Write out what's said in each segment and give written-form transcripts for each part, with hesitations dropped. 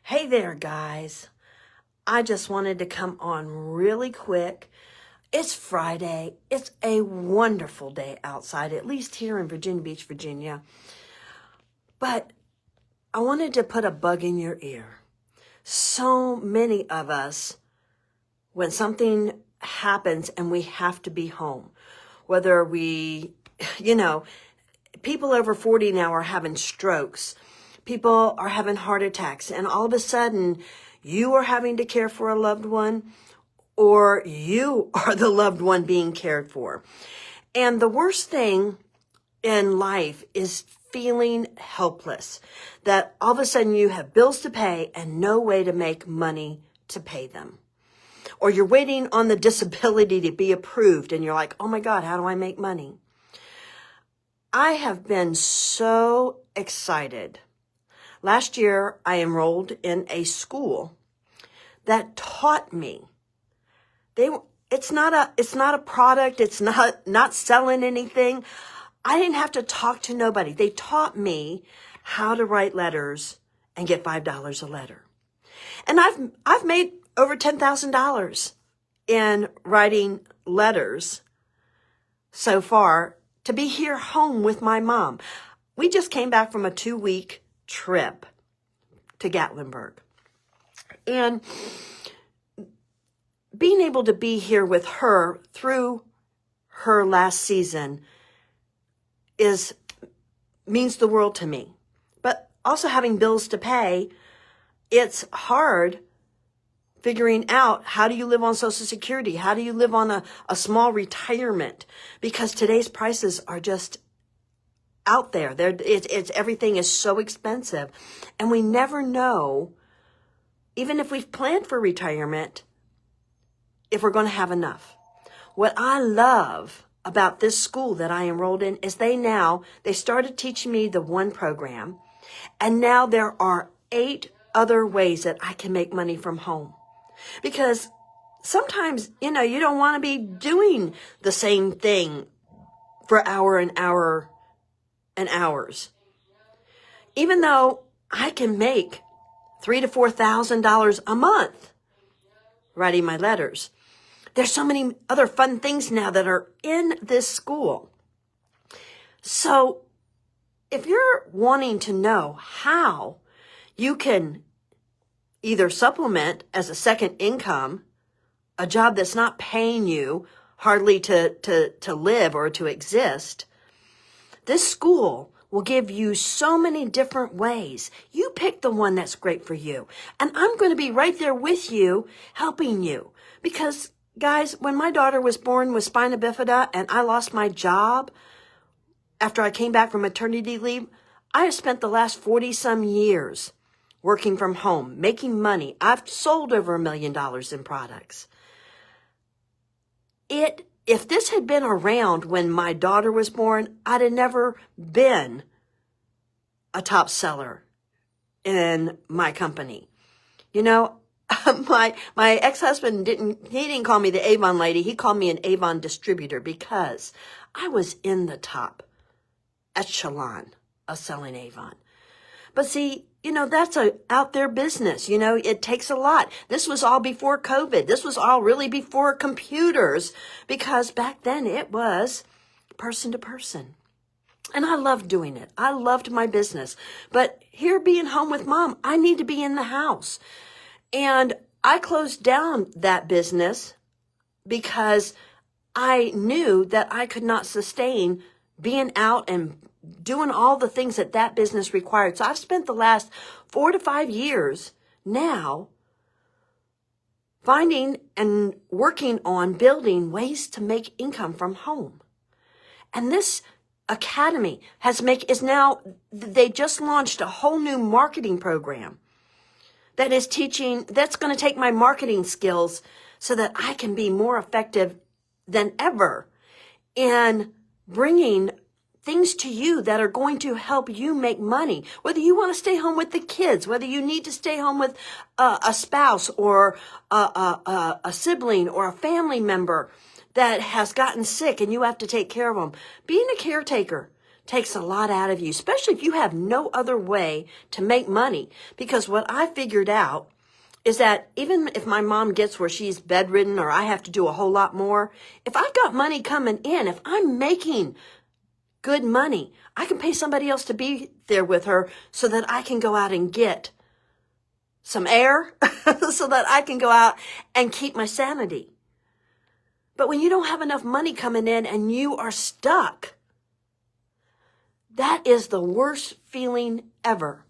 Hey there, guys. I just wanted to come on really quick. It's Friday. It's a wonderful day outside, at least here in Virginia Beach, Virginia. But I wanted to put a bug in your ear. So many of us, when something happens and we have to be home, whether people over 40 now are having strokes. People are having heart attacks, and all of a sudden you are having to care for a loved one, or you are the loved one being cared for. And the worst thing in life is feeling helpless, that all of a sudden you have bills to pay and no way to make money to pay them. Or you're waiting on the disability to be approved and you're like, oh my God, how do I make money? I have been so excited. Last year, I enrolled in a school that taught me. It's not a product. It's not selling anything. I didn't have to talk to nobody. They taught me how to write letters and get $5 a letter. And I've made over $10,000 in writing letters so far to be here home with my mom. We just came back from a 2-week trip to Gatlinburg. And being able to be here with her through her last season means the world to me. But also having bills to pay, it's hard figuring out, how do you live on Social Security? How do you live on a small retirement? Because today's prices are just out there. Everything is so expensive. And we never know, even if we've planned for retirement, if we're going to have enough. What I love about this school that I enrolled in is they started teaching me the one program, and now there are 8 other ways that I can make money from home. Because sometimes, you don't want to be doing the same thing for hour and hours. Even though I can make $3,000 to $4,000 a month writing my letters, there's so many other fun things now that are in this school. So if you're wanting to know how you can either supplement as a second income, a job that's not paying you hardly to live or to exist, this school will give you so many different ways. You pick the one that's great for you. And I'm going to be right there with you, helping you. Because, guys, when my daughter was born with spina bifida and I lost my job after I came back from maternity leave, I have spent the last 40-some years working from home, making money. I've sold over $1 million in products. If this had been around when my daughter was born, I'd have never been a top seller in my company. My ex-husband didn't call me the Avon lady. He called me an Avon distributor because I was in the top echelon of selling Avon. But see, that's a out there business. It takes a lot. This was all before COVID. This was all really before computers, because back then it was person to person. And I loved doing it. I loved my business. But here being home with mom, I need to be in the house. And I closed down that business because I knew that I could not sustain being out and doing all the things that business required. So I've spent the last 4 to 5 years now finding and working on building ways to make income from home. And this academy they just launched a whole new marketing program that's going to take my marketing skills so that I can be more effective than ever in bringing things to you that are going to help you make money. Whether you want to stay home with the kids, whether you need to stay home with a spouse or a sibling or a family member that has gotten sick and you have to take care of them. Being a caretaker takes a lot out of you, especially if you have no other way to make money. Because what I figured out is that even if my mom gets where she's bedridden or I have to do a whole lot more, if I've got money coming in, if I'm making good money, I can pay somebody else to be there with her so that I can go out and get some air so that I can go out and keep my sanity. But when you don't have enough money coming in and you are stuck, that is the worst feeling ever.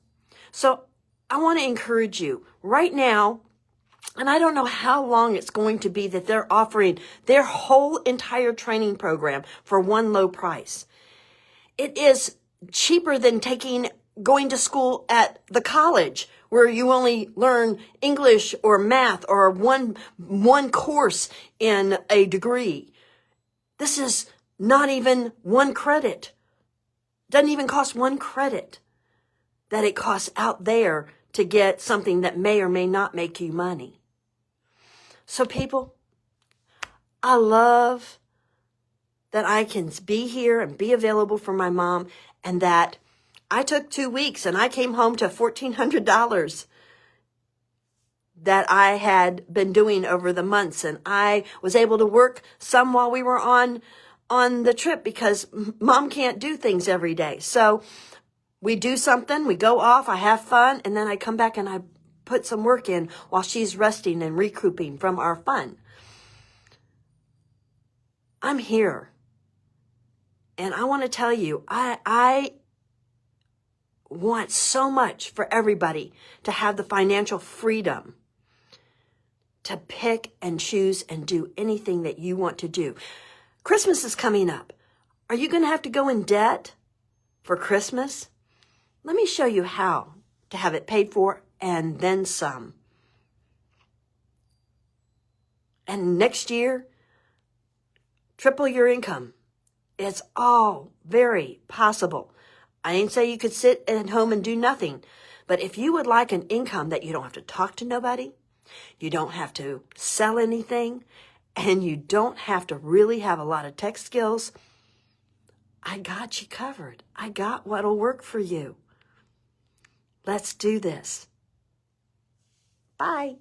So I want to encourage you right now, and I don't know how long it's going to be that they're offering their whole entire training program for one low price. It is cheaper than going to school at the college where you only learn English or math or one course in a degree. This is not even 1 credit. Doesn't even cost 1 credit that it costs out there to get something that may or may not make you money. So people, I love that I can be here and be available for my mom, and that I took 2 weeks and I came home to $1,400 that I had been doing over the months. And I was able to work some while we were on the trip because mom can't do things every day. So we do something, we go off, I have fun, and then I come back and I put some work in while she's resting and recouping from our fun. I'm here. And I want to tell you, I want so much for everybody to have the financial freedom to pick and choose and do anything that you want to do. Christmas is coming up. Are you going to have to go in debt for Christmas? Let me show you how to have it paid for and then some. And next year, triple your income. It's all very possible. I didn't say you could sit at home and do nothing. But if you would like an income that you don't have to talk to nobody, you don't have to sell anything, and you don't have to really have a lot of tech skills, I got you covered. I got what'll work for you. Let's do this. Bye.